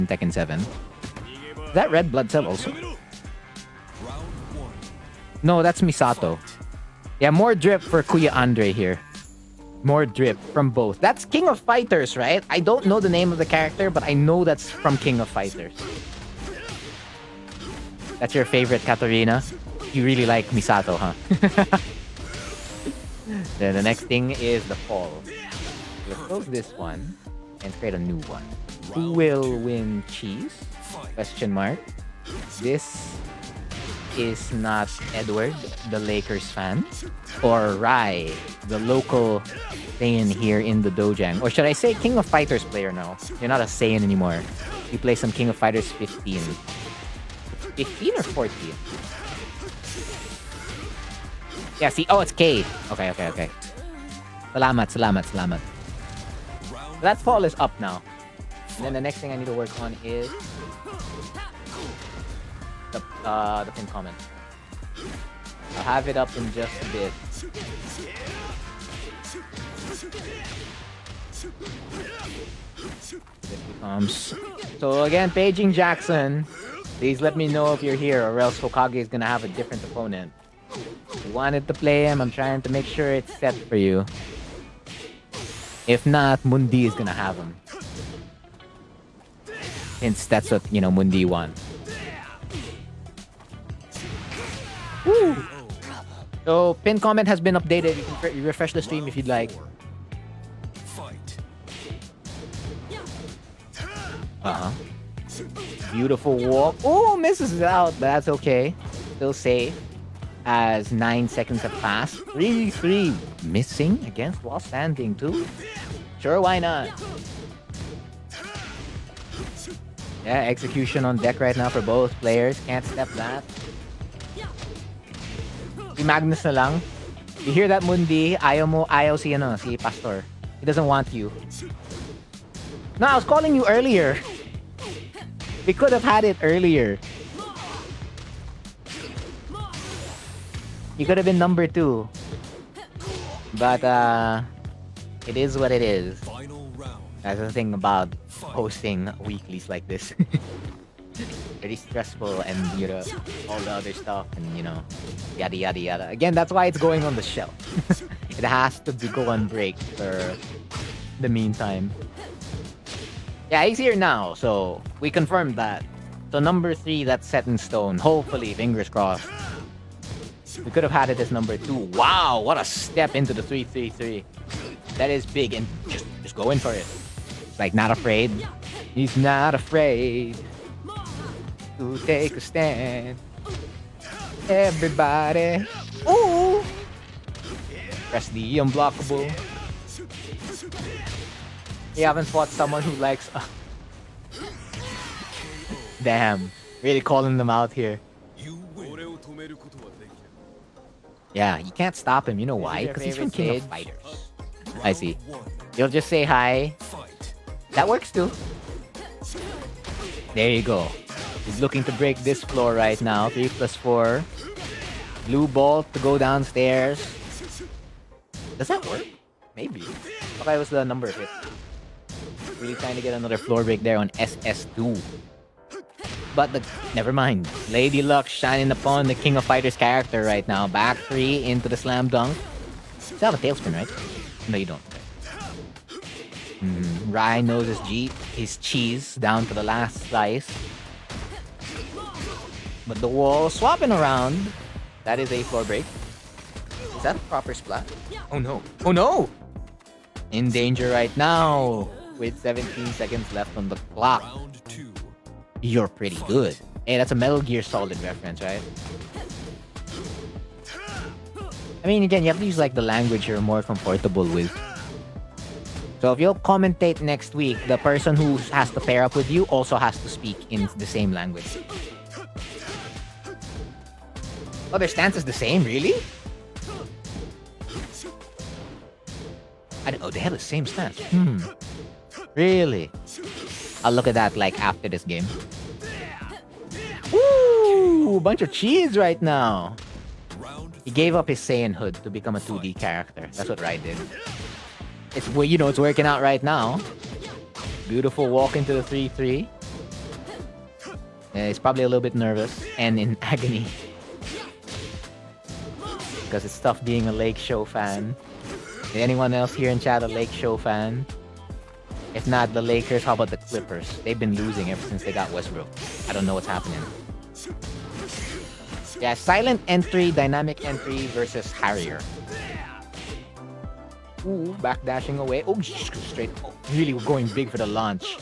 Tekken 7. Is that Red Blood Cell also? No, that's Misato. Yeah, more drip for Kuya Andre here. More drip from both. That's King of Fighters, right? I don't know the name of the character, but I know that's from King of Fighters. That's your favorite Katarina? You really like Misato, huh? Then the next thing is the fall. Let's close this one and create a new one. Who will win cheese? Question mark. This is not Edward, the Lakers fan, or Rai, the local Saiyan here in the Dojang. Or should I say King of Fighters player now? You're not a Saiyan anymore. You play some King of Fighters 15. 15 or 14? Yeah, see? Oh, it's K. Okay. Salamat. That fall is up now. And then the next thing I need to work on is the pin comment. I'll have it up in just a bit. So again, paging Jackson. Please let me know if you're here, or else Hokage is gonna have a different opponent. You wanted to play him, I'm trying to make sure it's set for you. If not, Mundi is gonna have him. Since that's what, Mundi wants. Woo! So, pin comment has been updated. You can refresh the stream if you'd like. Beautiful walk. Oh, misses it out, but that's okay. Still safe. As 9 seconds have passed. 3-3. Missing against while standing too? Sure, why not? Yeah, execution on deck right now for both players. Can't step that. Si Magnus na lang. You hear that, Mundi? Ayaw si Pastor. He doesn't want you. No, I was calling you earlier. We could have had it earlier. You could have been number 2. But, it is what it is. That's the thing about hosting weeklies like this. Very stressful and, all the other stuff and, yada yada yada. Again, that's why it's going on the shelf. It has to go on break for the meantime. Yeah, he's here now, so we confirmed that. So number 3, that's set in stone. Hopefully, fingers crossed. We could have had it as number 2. Wow, what a step into the 3-3-3. That is big, and just go in for it. It's like, not afraid. He's not afraid to take a stand. Everybody. Ooh! Press the unblockable. You haven't fought someone who likes... Damn. Really calling them out here. Yeah, you can't stop him. You know why? Because he's from King of Fighters. I see. You'll just say hi. That works too. There you go. He's looking to break this floor right now. 3+4. Blue ball to go downstairs. Does that work? Maybe. Okay, what's the number of it? Really trying to get another floor break there on SS2. But never mind. Lady Luck shining upon the King of Fighters character right now. Back 3 into the slam dunk. You still have a tailspin, right? No, you don't. Rai knows his cheese down to the last slice. But the wall swapping around. That is a floor break. Is that a proper splat? Oh no. Oh no! In danger right now. With 17 seconds left on the clock. You're pretty good. Hey, that's a Metal Gear Solid reference, right? I mean, again, you have to use the language you're more comfortable with. So if you'll commentate next week, the person who has to pair up with you also has to speak in the same language. Oh, their stance is the same? Really? Oh, they have the same stance. Really? I'll look at that after this game. Woo! Bunch of cheese right now. He gave up his Saiyanhood to become a 2D character. That's what Rai did. It's working out right now. Beautiful walk into the 3-3. He's probably a little bit nervous and in agony. Because it's tough being a Lake Show fan. Is anyone else here in chat a Lake Show fan? If not the Lakers, how about the Clippers? They've been losing ever since they got Westbrook. I don't know what's happening. Yeah, silent entry, dynamic entry versus Harrier. Ooh, backdashing away. Oh, straight. Oh, really going big for the launch.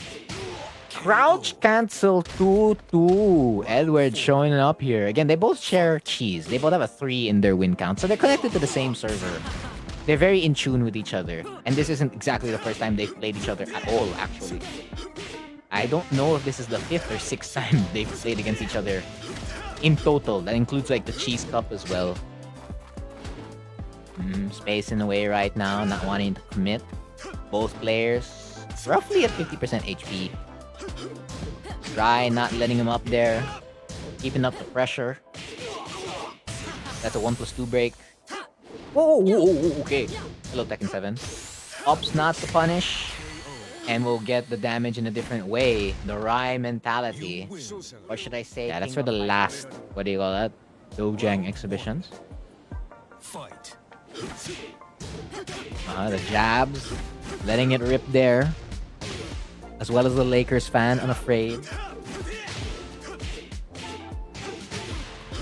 Crouch cancel 2-2. Edward showing up here. Again, they both share cheese. They both have a 3 in their win count. So they're connected to the same server. They're very in tune with each other. And this isn't exactly the first time they've played each other at all, actually. I don't know if this is the 5th or 6th time they've played against each other in total. That includes like the Cheese Cup as well. Spacing away right now, not wanting to commit. Both players roughly at 50% HP. Try not letting him up there. Keeping up the pressure. That's a 1+2 break. Whoa, okay. Hello, Tekken 7. Opts not to punish. And we'll get the damage in a different way. The Rai mentality. Or should I say... Yeah, that's for the last... What do you call that? Dojang exhibitions. Fight. The jabs. Letting it rip there. As well as the Lakers fan, unafraid.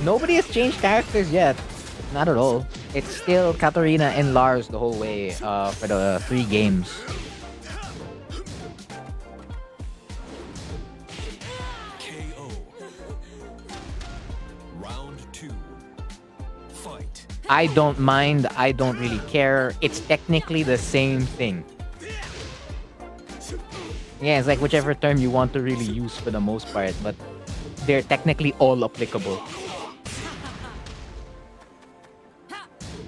Nobody has changed characters yet. Not at all. It's still Katarina and Lars the whole way for the 3 games. KO. Round 2. Fight. I don't mind. I don't really care. It's technically the same thing. Yeah, it's like whichever term you want to really use for the most part, but they're technically all applicable.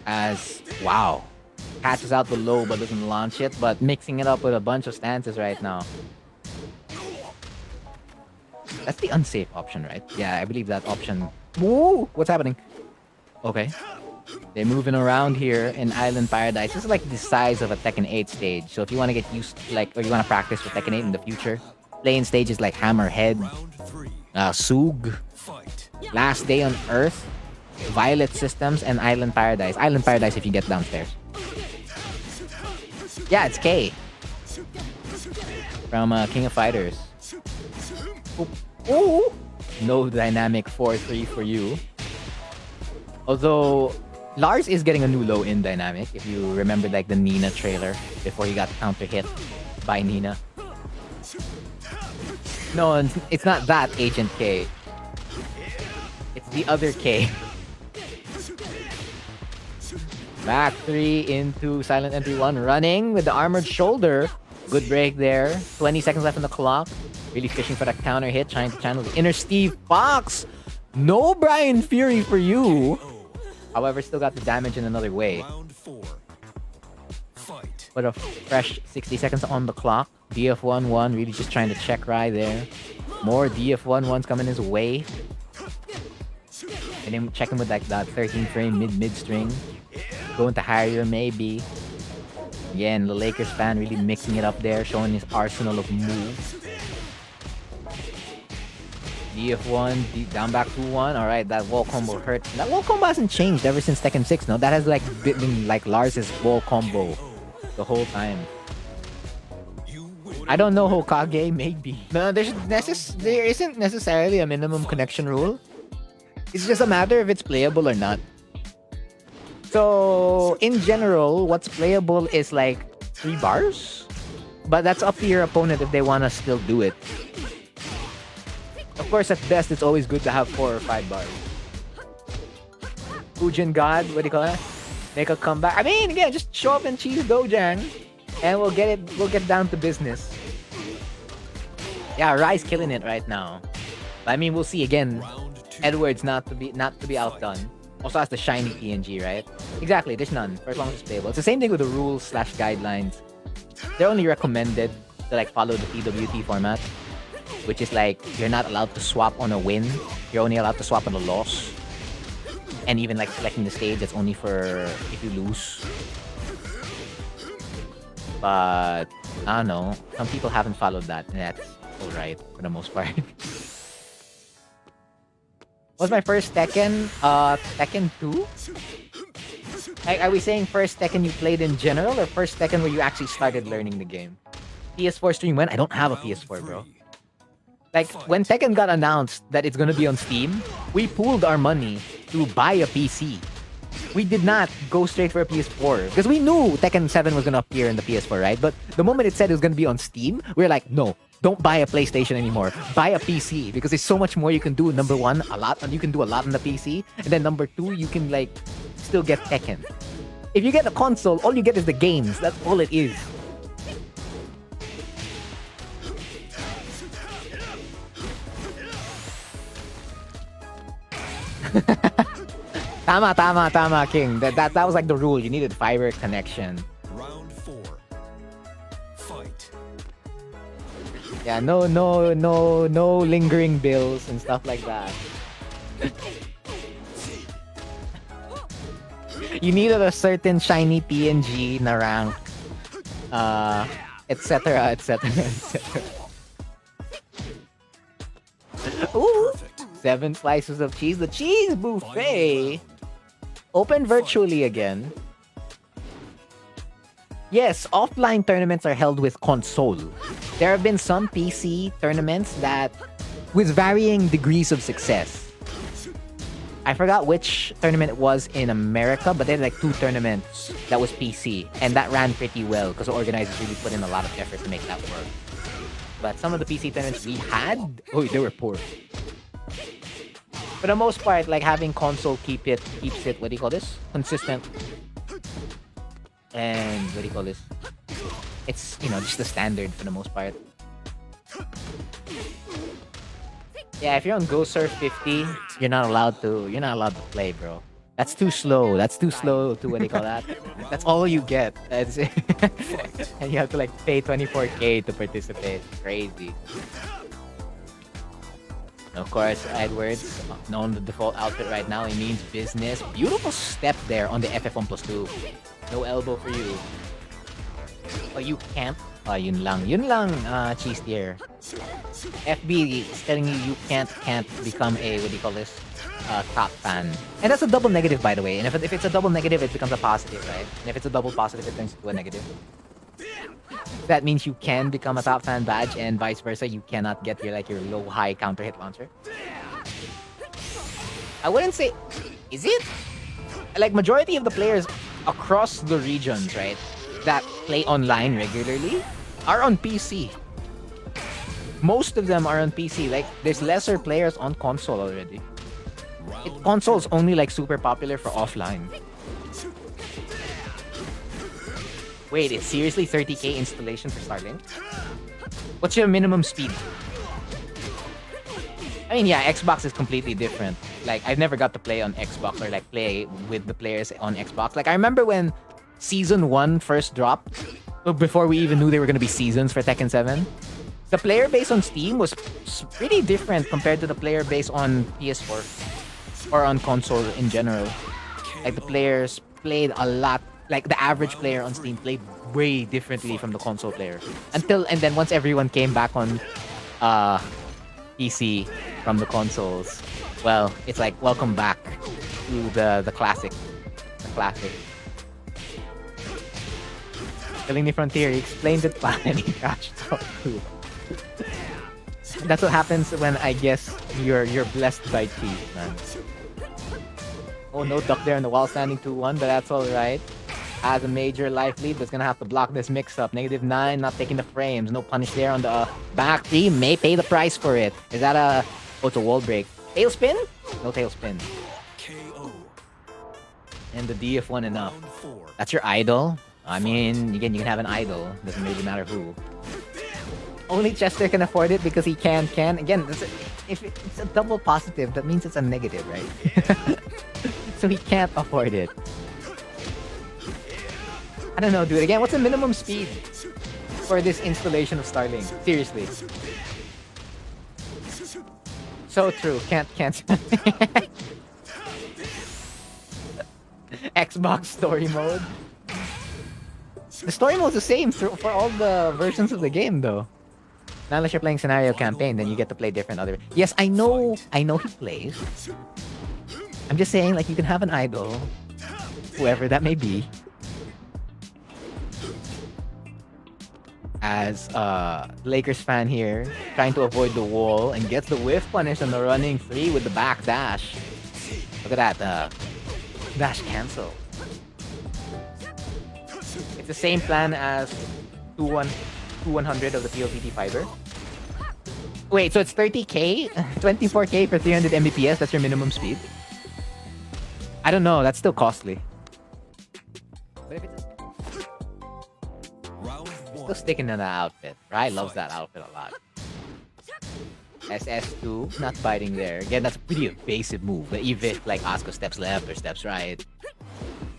As, wow. Catches out the low but doesn't launch it, but mixing it up with a bunch of stances right now. That's the unsafe option, right? Yeah, I believe that option. Woo! What's happening? Okay. They're moving around here in Island Paradise. This is like the size of a Tekken 8 stage. So if you want to get used to, like, or you want to practice for Tekken 8 in the future, playing stages like Hammerhead, Sug, Last Day on Earth, Violet Systems, and Island Paradise. Island Paradise if you get downstairs. Yeah, it's K. From King of Fighters. Ooh! No dynamic 4-3 for you. Although... Lars is getting a new low in dynamic, if you remember like the Nina trailer before he got counter hit by Nina. No, it's not that Agent K. It's the other K. Back 3 into Silent Entry 1, running with the armored shoulder. Good break there. 20 seconds left on the clock. Really fishing for that counter hit, trying to channel the inner Steve Fox. No Brian Fury for you. However, still got the damage in another way. But a fresh 60 seconds on the clock. DF1-1 really just trying to check Rai there. More DF1-1s coming his way. And then checking with like that 13 frame mid string. Going to Harrier maybe. Again, the Lakers fan really mixing it up there, showing his arsenal of moves. DF1, down back 2-1. Alright, that wall combo hurt. That wall combo hasn't changed ever since Tekken 6, no? That has like been like Lars' wall combo the whole time. I don't know Hokage, maybe. No, there isn't necessarily a minimum connection rule. It's just a matter if it's playable or not. So, in general, what's playable is like 3 bars. But that's up to your opponent if they want to still do it. Of course, at best, it's always good to have 4 or 5 bars. Fujin God, what do you call it? Make a comeback. I mean, again, just show up and cheese Dojang, and we'll get down to business. Yeah, Rai's killing it right now. But I mean, we'll see again. Edward's not to be outdone. Also has the shiny PNG, right? Exactly, there's none for as long as it's playable. It's the same thing with the rules / guidelines. They're only recommended to like follow the PWT format, which is like you're not allowed to swap on a win. You're only allowed to swap on a loss. And even like selecting the stage, that's only for if you lose. But I don't know. Some people haven't followed that, and that's alright for the most part. Was my first Tekken Tekken 2? Like, are we saying first Tekken you played in general, or first Tekken where you actually started learning the game? PS4 stream when? I don't have a PS4, bro. Like, when Tekken got announced that it's gonna be on Steam, we pooled our money to buy a PC. We did not go straight for a PS4. Because we knew Tekken 7 was gonna appear in the PS4, right? But the moment it said it was gonna be on Steam, we were like, no, don't buy a PlayStation anymore. Buy a PC. Because there's so much more you can do. Number one, you can do a lot on the PC. And then number two, you can, like, still get Tekken. If you get a console, all you get is the games. That's all it is. Tama, King. That was like the rule. You needed fiber connection. Round 4. Fight. Yeah, no lingering bills and stuff like that. You needed a certain shiny PNG na rank. Etc. Ooh! 7 slices of cheese. The cheese buffet! Open virtually again. Yes, offline tournaments are held with console. There have been some PC tournaments that, with varying degrees of success. I forgot which tournament it was in America, but they had like 2 tournaments that was PC. And that ran pretty well because the organizers really put in a lot of effort to make that work. But some of the PC tournaments we had, they were poor. For the most part, like, having console keeps it, what do you call this? Consistent. And what do you call this? It's, just the standard for the most part. Yeah, if you're on Go Surf 50, you're not allowed to play, bro. That's too slow. That's too slow to, what do you call that? That's all you get. That's it. And you have to, like, pay 24K to participate. Crazy. Of course, Edwards, known the default outfit right now, he means business. Beautiful step there on the FF1+2. No elbow for you. Oh, you can't? Oh, yun lang, cheese tier. FB is telling you can't become a, what do you call this? Top fan. And that's a double negative, by the way. And if it's a double negative, it becomes a positive, right? And if it's a double positive, it turns into a negative. That means you can become a top fan badge, and vice versa. You cannot get your low-high counter hit launcher. I wouldn't say... Is it? Like, majority of the players across the regions, right, that play online regularly are on PC. Most of them are on PC. Like, there's lesser players on console already. Console's only, like, super popular for offline. Wait, it's seriously 30k installation for Starlink? What's your minimum speed? I mean, yeah, Xbox is completely different. Like, I've never got to play on Xbox or, like, play with the players on Xbox. Like, I remember when Season 1 first dropped, before we even knew there were going to be seasons for Tekken 7, the player base on Steam was pretty different compared to the player base on PS4 or on console in general. Like, the players played a lot. Like, the average player on Steam played way differently from the console player. And then once everyone came back on PC from the consoles, well, it's like, welcome back to the classic. The classic. Killing the Frontier, he explained it fine and he crashed out too. That's what happens when, I guess, you're blessed by teeth, man. Oh, no duck there in the wall, standing 2-1, but that's alright. As a major life lead, that's gonna have to block this mix-up. -9, not taking the frames. No punish there on the back three. May pay the price for it. Is that a... Oh, it's a wall break. Tailspin? No tailspin. KO. And the DF1 enough. That's your idol? I mean, again, you can have an idol. Doesn't really matter who. Only Chester can afford it because he can. Again, if it's a double positive, that means it's a negative, right? So he can't afford it. I don't know, dude. Again, what's the minimum speed for this installation of Starlink? Seriously. So true. Can't. Xbox story mode. The story mode's the same for all the versions of the game, though. Not unless you're playing scenario campaign, then you get to play different other. Yes, I know he plays. I'm just saying, like, you can have an idol, whoever that may be, as Lakers fan here, trying to avoid the wall and gets the whiff punish on the running 3 with the back dash. Look at that, dash cancel. It's the same plan as 2-100 of the PLPT fiber. Wait, so it's 30k? 24k for 300 Mbps, that's your minimum speed? I don't know, that's still costly. But if it's still sticking to that outfit. Rai loves that outfit a lot. SS2, not biting there. Again, that's a pretty evasive move. But even if like Asuka steps left or steps right,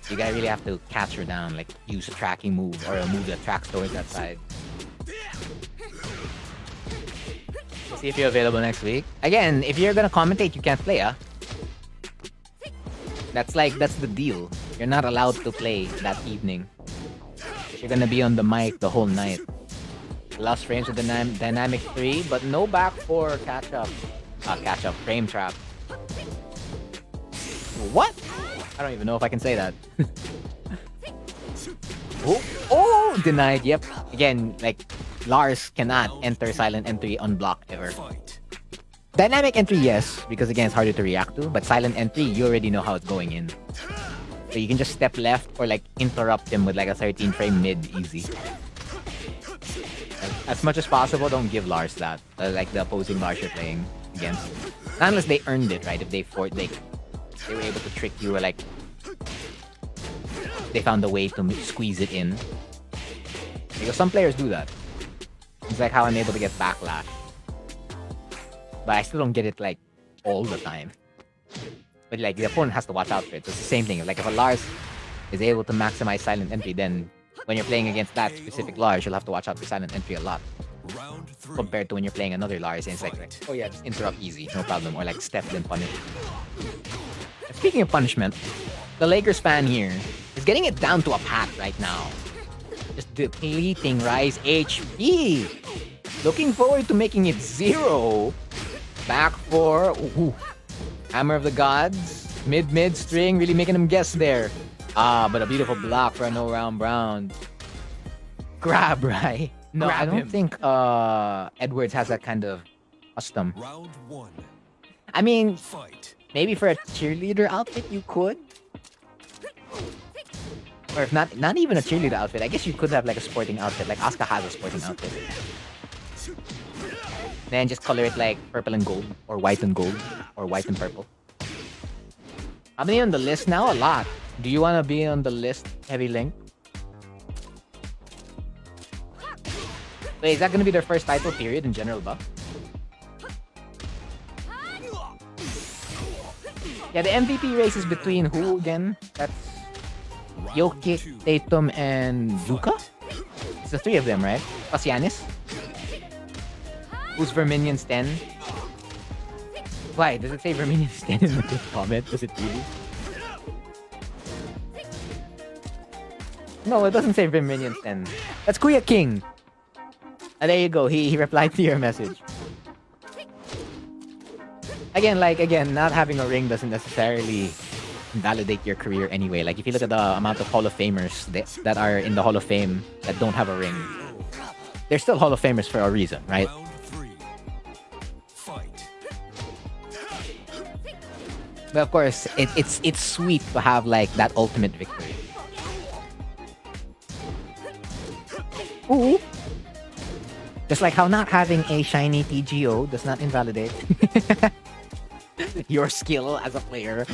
you gotta really have to catch her down, like use a tracking move or a move that tracks towards that side. See if you're available next week. Again, if you're gonna commentate, you can't play, huh? That's the deal. You're not allowed to play that evening. You're gonna be on the mic the whole night. Lost frames with the dynamic 3, but no back 4 catch up. Catch up, frame trap. What? I don't even know if I can say that. Oh, denied, yep. Again, like, Lars cannot enter silent entry unblocked ever. Dynamic entry, yes, because again, it's harder to react to, but silent entry, you already know how it's going in. So you can just step left or like interrupt him with like a 13 frame mid easy. As much as possible, don't give Lars that. Like the opposing Lars you're playing against. Not unless they earned it, right? If they were able to trick you or like they found a way to squeeze it in. Because some players do that. It's like how I'm able to get backlash. But I still don't get it like all the time. But like the opponent has to watch out for it. So it's the same thing. Like if a Lars is able to maximize silent entry, then when you're playing against that specific Lars, you'll have to watch out for silent entry a lot. Compared to when you're playing another Lars and it's like oh yeah, just interrupt easy, no problem. Or like step then punish. Speaking of punishment, the Lakers fan here is getting it down to a pat right now. Just depleting Rai's HP. Looking forward to making it 0. Back 4. Ooh. Hammer of the Gods. Mid string. Really making him guess there. But a beautiful block for a no round. Grab, Rai. No, I don't think Edwards has that kind of custom. Round 1. I mean, Fight. maybe for a cheerleader outfit you could. Or if not even a cheerleader outfit. I guess you could have like a sporting outfit. Like Asuka has a sporting outfit. Then just color it like purple and gold. Or white and gold. Or white and purple. How many on the list now? A lot. Do you want to be on the list, Heavy Link? Wait, is that going to be their first title period in general buff? Yeah, the MVP race is between who again? That's Jokic, Tatum, and Luka? It's the 3 of them, right? Plus Giannis? Who's Verminion's 10? Why? Does it say Verminion's 10 in the comment? Does it really? No, it doesn't say Verminion's 10. That's Kuya King. Ah, there you go. He replied to your message. Again, not having a ring doesn't necessarily validate your career anyway. Like, if you look at the amount of Hall of Famers that are in the Hall of Fame that don't have a ring, they're still Hall of Famers for a reason, right? Round 3. Fight. But of course, it's sweet to have like that ultimate victory. Ooh. Just like how not having a shiny TGO does not invalidate your skill as a player.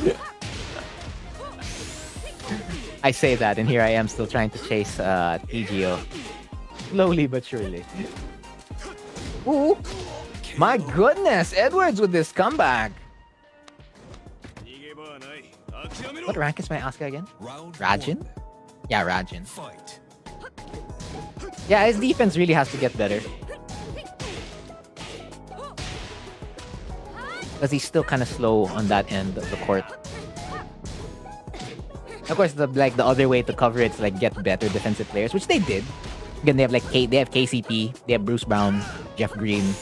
I say that, and here I am still trying to chase TGO. Slowly but surely. Ooh! My goodness! Edwards with this comeback! What rank is my Asuka again? Rajin? Yeah, Rajin. Fight. Yeah, his defense really has to get better. Because he's still kind of slow on that end of the court. Of course, the other way to cover it is like get better defensive players, which they did. Again, they have KCP, they have Bruce Brown, Jeff Green.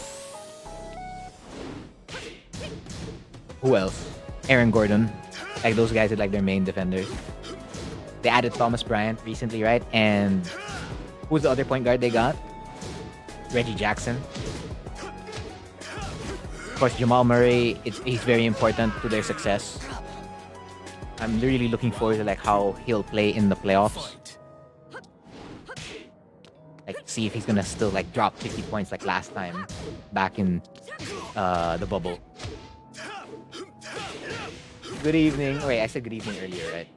Who else? Aaron Gordon. Like those guys are like their main defenders. They added Thomas Bryant recently, right? And who's the other point guard they got? Reggie Jackson. Of course, Jamal Murray, he's very important to their success. I'm really looking forward to like how he'll play in the playoffs. Like, see if he's gonna still like drop 50 points like last time back in the bubble. Good evening. Wait, I said good evening earlier, right?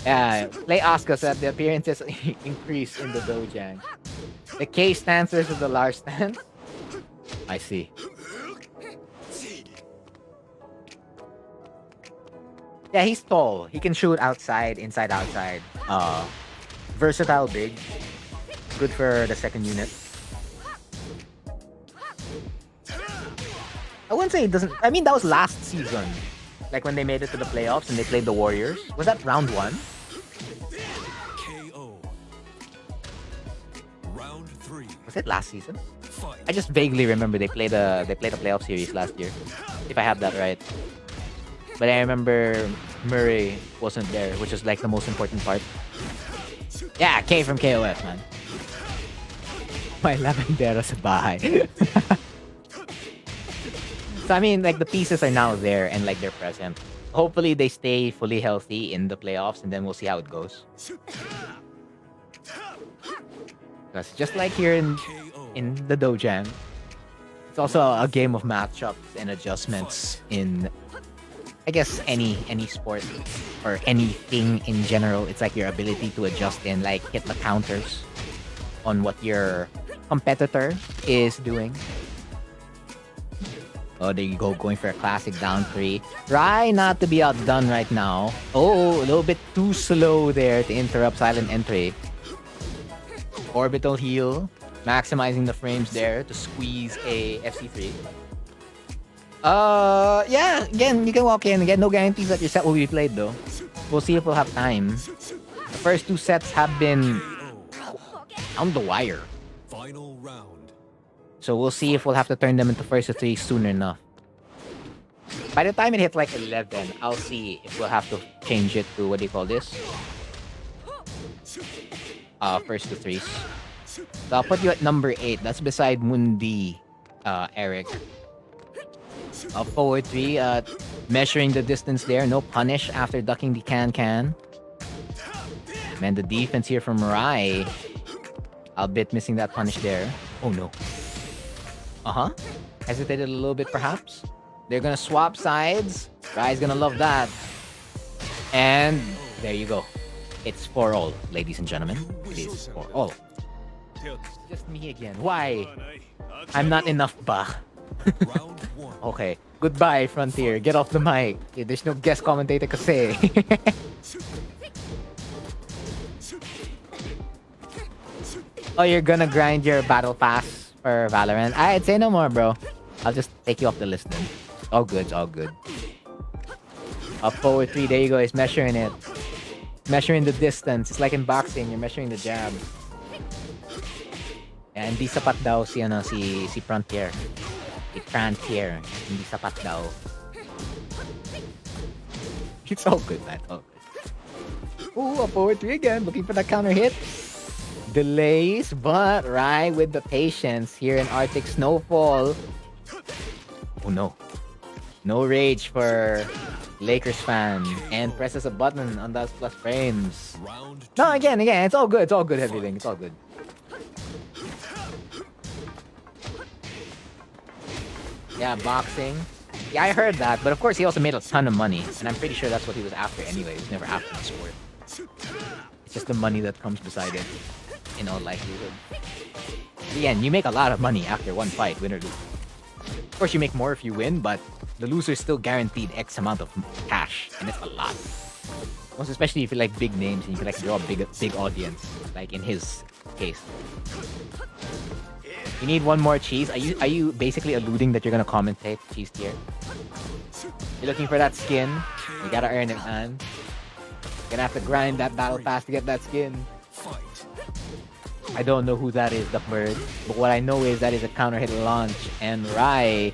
Yeah, play Asuka so that the appearances increase in the Dojang. The K stance versus the Lars stance. I see. Yeah, he's tall. He can shoot outside, inside, outside. Versatile big. Good for the second unit. I wouldn't say it doesn't... I mean, that was last season. Like when they made it to the playoffs and they played the Warriors. Was that round 1? KO. Round 3. Was it last season? Fight. I just vaguely remember they played a playoff series last year. If I have that right. But I remember Murray wasn't there, which is like the most important part. Yeah, K from KOF, man. My lavandera sa bahay. So I mean, like the pieces are now there and like they're present. Hopefully they stay fully healthy in the playoffs and then we'll see how it goes. Because just like here in the Dojang, it's also a game of matchups and adjustments in, I guess, any sport or anything in general. It's like your ability to adjust and like hit the counters on what your competitor is doing. Oh, there you go, going for a classic down 3. Try not to be outdone right now. Oh, a little bit too slow there to interrupt silent entry. Orbital heal, maximizing the frames there to squeeze a FC3. Yeah, again, you can walk in. Again, no guarantees that your set will be played though. We'll see if we'll have time. The first 2 sets have been on the wire. Final round. So we'll see if we'll have to turn them into first to 3 soon enough. By the time it hits like 11, I'll see if we'll have to change it to, what do you call this? First to 3s. So I'll put you at number 8. That's beside Mundi, Eric. Forward 3, measuring the distance there. No punish after ducking the can. Man, the defense here from Rai. Albeit missing that punish there. Oh no. Hesitated a little bit perhaps. They're gonna swap sides. Rai's gonna love that. And there you go. It's for all, ladies and gentlemen. It is for all. Just me again. Why? I'm not enough ba? Okay. Goodbye, Frontier. Get off the mic. There's no guest commentator kasi. Oh, you're gonna grind your battle pass for Valorant? I'd say no more, bro. I'll just take you off the list then. All good, all good. Up forward 3, there you go. He's measuring it. Measuring the distance. It's like in boxing, you're measuring the jab. Yeah, hindi sapat daw si Frontier. Si Frontier. Hindi sapat daw. It's all good, man. All good. Ooh, up forward 3 again. Looking for that counter hit. Delays, but right with the patience here in Arctic Snowfall. Oh no. No rage for Lakers fan and presses a button on those plus frames. No, again, it's all good. It's all good, everything. It's all good. Yeah, boxing. Yeah, I heard that, but of course he also made a ton of money, and I'm pretty sure that's what he was after anyway. He was never after the sport. It's just the money that comes beside it, in all likelihood. Again, you make a lot of money after one fight, win or lose. Of course, you make more if you win, but the loser is still guaranteed X amount of cash, and it's a lot. Most especially if you like big names and you can like draw a big audience, like in his case. You need one more cheese. Are you basically alluding that you're gonna commentate cheese tier? You're looking for that skin. You gotta earn it, man. You're gonna have to grind that battle pass to get that skin. I don't know who that is, the bird. But what I know is that is a counter hit launch. And Rai.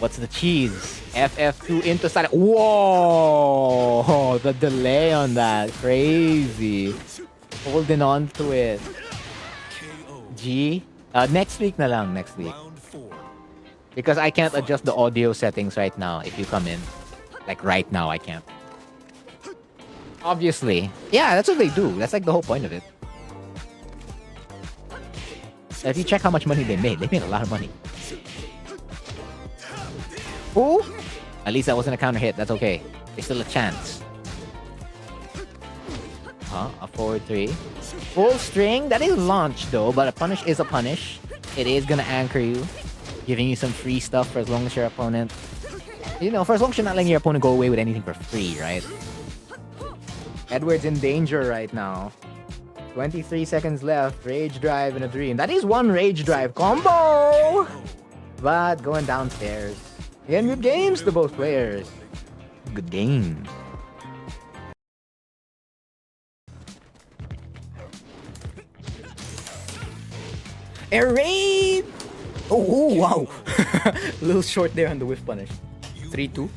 What's the cheese? FF2 into side. Whoa! The delay on that. Crazy. Holding on to it. G. Next week na lang. Next week. Because I can't adjust the audio settings right now if you come in. Like right now, I can't. Obviously. Yeah, that's what they do. That's like the whole point of it. If you check how much money they made a lot of money. Ooh! At least that wasn't a counter hit. That's okay. There's still a chance. A forward 3. Full string. That is launch though, but a punish is a punish. It is gonna anchor you, giving you some free stuff for as long as your opponent... You know, for as long as you're not letting your opponent go away with anything for free, right? Edward's in danger right now. 23 seconds left. Rage drive and a dream. That is one rage drive combo! But going downstairs. Again, good games to both players. Good game. Air raid! Oh, wow. A little short there on the whiff punish. 3-2.